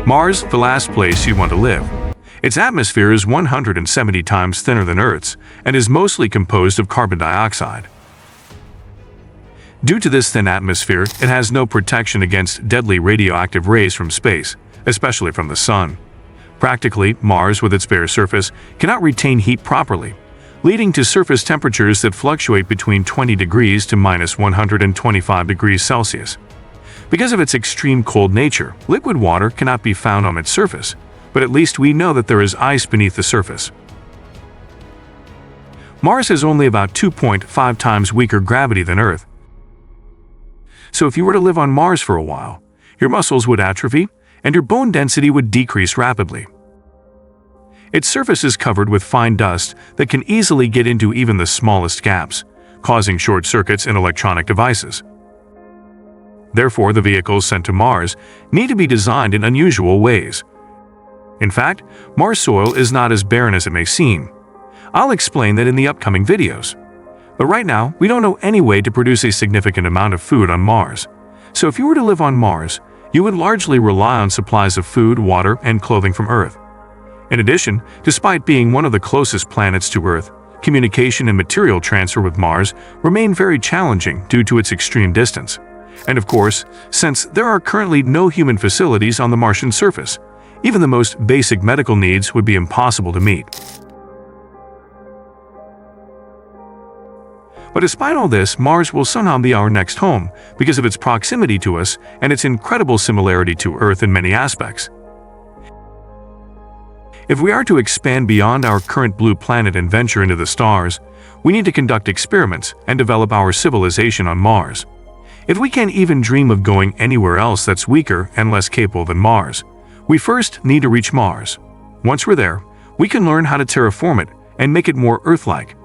Mars, the last place you want to live. Its atmosphere is 170 times thinner than Earth's and is mostly composed of carbon dioxide. Due to this thin atmosphere, it has no protection against deadly radioactive rays from space, especially from the Sun. Practically, Mars, with its bare surface, cannot retain heat properly, leading to surface temperatures that fluctuate between 20 degrees to minus 125 degrees Celsius. Because of its extreme cold nature, liquid water cannot be found on its surface, but at least we know that there is ice beneath the surface. Mars has only about 2.5 times weaker gravity than Earth. So if you were to live on Mars for a while, your muscles would atrophy and your bone density would decrease rapidly. Its surface is covered with fine dust that can easily get into even the smallest gaps, causing short circuits in electronic devices. Therefore, the vehicles sent to Mars need to be designed in unusual ways. In fact, Mars soil is not as barren as it may seem. I'll explain that in the upcoming videos. But right now, we don't know any way to produce a significant amount of food on Mars. So if you were to live on Mars, you would largely rely on supplies of food, water, and clothing from Earth. In addition, despite being one of the closest planets to Earth, communication and material transfer with Mars remain very challenging due to its extreme distance. And of course, since there are currently no human facilities on the Martian surface, even the most basic medical needs would be impossible to meet. But despite all this, Mars will somehow be our next home because of its proximity to us and its incredible similarity to Earth in many aspects. If we are to expand beyond our current blue planet and venture into the stars, we need to conduct experiments and develop our civilization on Mars. If we can't even dream of going anywhere else that's weaker and less capable than Mars, we first need to reach Mars. Once we're there, we can learn how to terraform it and make it more Earth-like.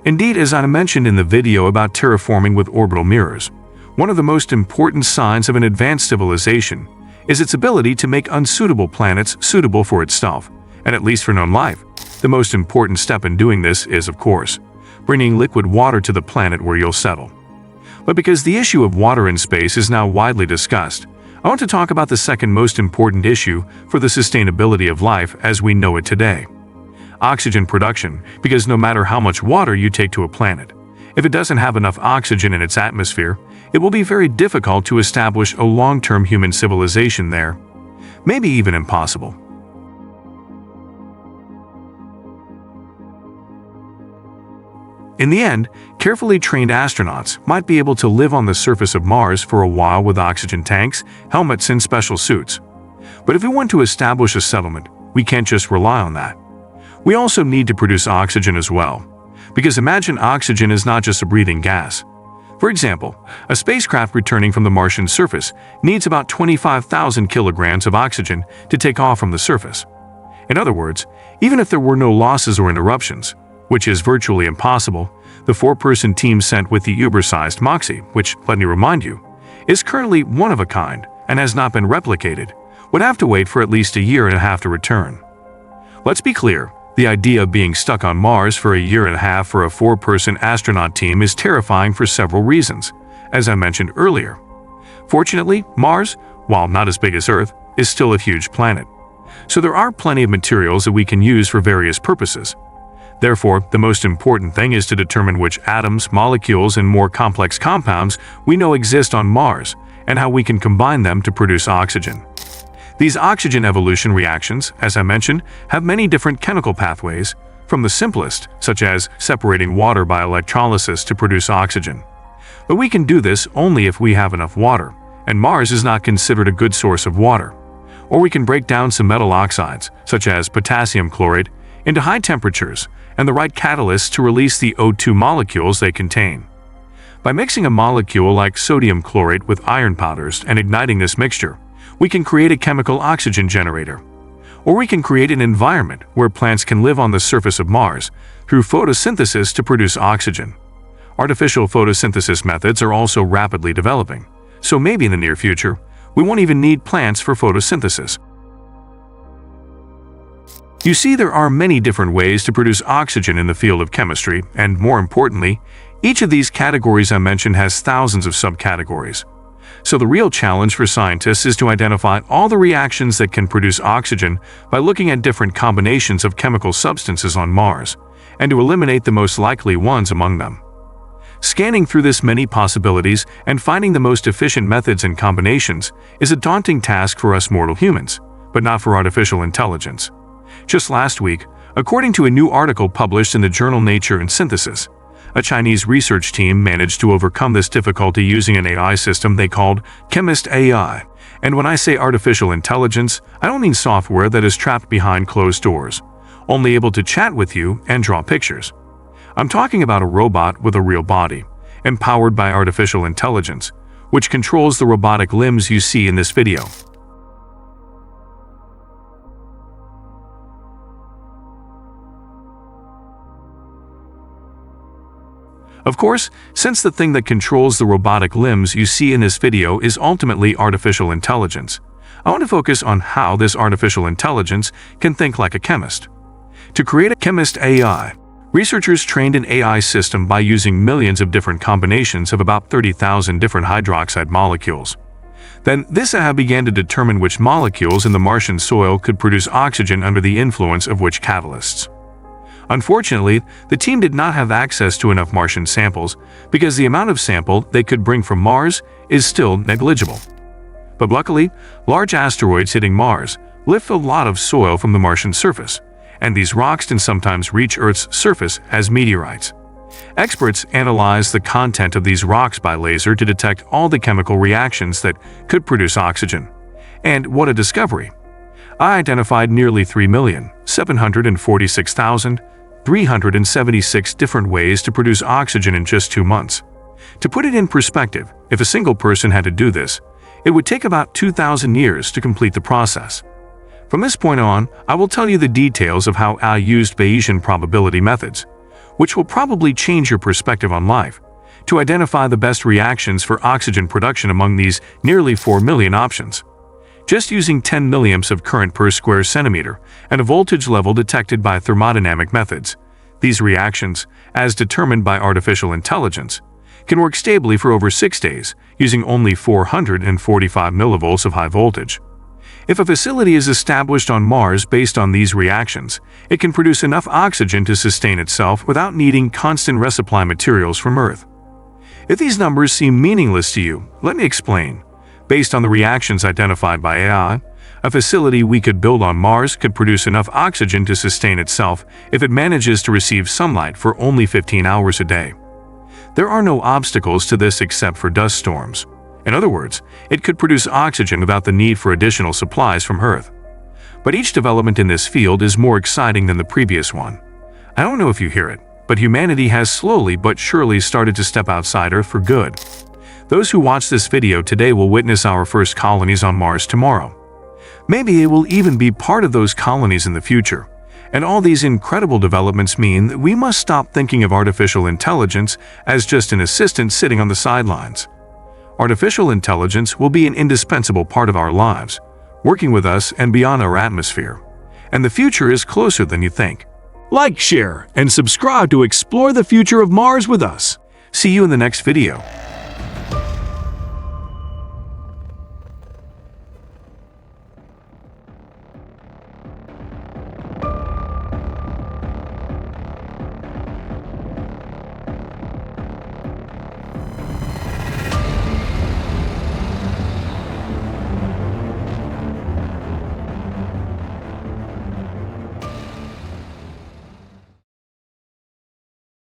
Indeed, as I mentioned in the video about terraforming with orbital mirrors, one of the most important signs of an advanced civilization is its ability to make unsuitable planets suitable for itself, and at least for known life. The most important step in doing this is, of course, bringing liquid water to the planet where you'll settle. But because the issue of water in space is now widely discussed, I want to talk about the second most important issue for the sustainability of life as we know it today. Oxygen production, because no matter how much water you take to a planet, if it doesn't have enough oxygen in its atmosphere, it will be very difficult to establish a long-term human civilization there, maybe even impossible. In the end, carefully trained astronauts might be able to live on the surface of Mars for a while with oxygen tanks, helmets, and special suits. But if we want to establish a settlement, we can't just rely on that. We also need to produce oxygen as well, because imagine oxygen is not just a breathing gas. For example, a spacecraft returning from the Martian surface needs about 25,000 kilograms of oxygen to take off from the surface. In other words, even if there were no losses or interruptions, which is virtually impossible, the four-person team sent with the uber-sized Moxie, which, let me remind you, is currently one of a kind and has not been replicated, would have to wait for at least a year and a half to return. Let's be clear. The idea of being stuck on Mars for a year and a half for a four-person astronaut team is terrifying for several reasons, as I mentioned earlier. Fortunately, Mars, while not as big as Earth, is still a huge planet. So there are plenty of materials that we can use for various purposes. Therefore, the most important thing is to determine which atoms, molecules, and more complex compounds we know exist on Mars and how we can combine them to produce oxygen. These oxygen evolution reactions, as I mentioned, have many different chemical pathways, from the simplest, such as separating water by electrolysis to produce oxygen. But we can do this only if we have enough water, and Mars is not considered a good source of water. Or we can break down some metal oxides, such as potassium chloride, into high temperatures and the right catalysts to release the O2 molecules they contain. By mixing a molecule like sodium chloride with iron powders and igniting this mixture, we can create a chemical oxygen generator. Or we can create an environment where plants can live on the surface of Mars through photosynthesis to produce oxygen. Artificial photosynthesis methods are also rapidly developing, so maybe in the near future, we won't even need plants for photosynthesis. You see, there are many different ways to produce oxygen in the field of chemistry, and more importantly, each of these categories I mentioned has thousands of subcategories. So the real challenge for scientists is to identify all the reactions that can produce oxygen by looking at different combinations of chemical substances on Mars, and to eliminate the most likely ones among them. Scanning through this many possibilities and finding the most efficient methods and combinations is a daunting task for us mortal humans, but not for artificial intelligence. Just last week, according to a new article published in the journal Nature and Synthesis, a Chinese research team managed to overcome this difficulty using an AI system they called Chemist AI. And when I say artificial intelligence, I don't mean software that is trapped behind closed doors, only able to chat with you and draw pictures. I'm talking about a robot with a real body, empowered by artificial intelligence, which controls the robotic limbs you see in this video. Of course, since the thing that controls the robotic limbs you see in this video is ultimately artificial intelligence, I want to focus on how this artificial intelligence can think like a chemist. To create a Chemist AI, researchers trained an AI system by using millions of different combinations of about 30,000 different hydroxide molecules. Then this AI began to determine which molecules in the Martian soil could produce oxygen under the influence of which catalysts. Unfortunately, the team did not have access to enough Martian samples because the amount of sample they could bring from Mars is still negligible. But luckily, large asteroids hitting Mars lift a lot of soil from the Martian surface, and these rocks can sometimes reach Earth's surface as meteorites. Experts analyzed the content of these rocks by laser to detect all the chemical reactions that could produce oxygen. And what a discovery! I identified nearly 3,746,376 different ways to produce oxygen in just 2 months. To put it in perspective, if a single person had to do this, it would take about 2,000 years to complete the process. From this point on, I will tell you the details of how I used Bayesian probability methods, which will probably change your perspective on life, to identify the best reactions for oxygen production among these nearly 4 million options. Just using 10 milliamps of current per square centimeter and a voltage level detected by thermodynamic methods, these reactions, as determined by artificial intelligence, can work stably for over 6 days using only 445 millivolts of high voltage. If a facility is established on Mars based on these reactions, it can produce enough oxygen to sustain itself without needing constant resupply materials from Earth. If these numbers seem meaningless to you, let me explain. Based on the reactions identified by AI, a facility we could build on Mars could produce enough oxygen to sustain itself if it manages to receive sunlight for only 15 hours a day. There are no obstacles to this except for dust storms. In other words, it could produce oxygen without the need for additional supplies from Earth. But each development in this field is more exciting than the previous one. I don't know if you hear it, but humanity has slowly but surely started to step outside Earth for good. Those who watch this video today will witness our first colonies on Mars tomorrow. Maybe it will even be part of those colonies in the future. And all these incredible developments mean that we must stop thinking of artificial intelligence as just an assistant sitting on the sidelines. Artificial intelligence will be an indispensable part of our lives, working with us and beyond our atmosphere. And the future is closer than you think. Like, share, and subscribe to explore the future of Mars with us. See you in the next video.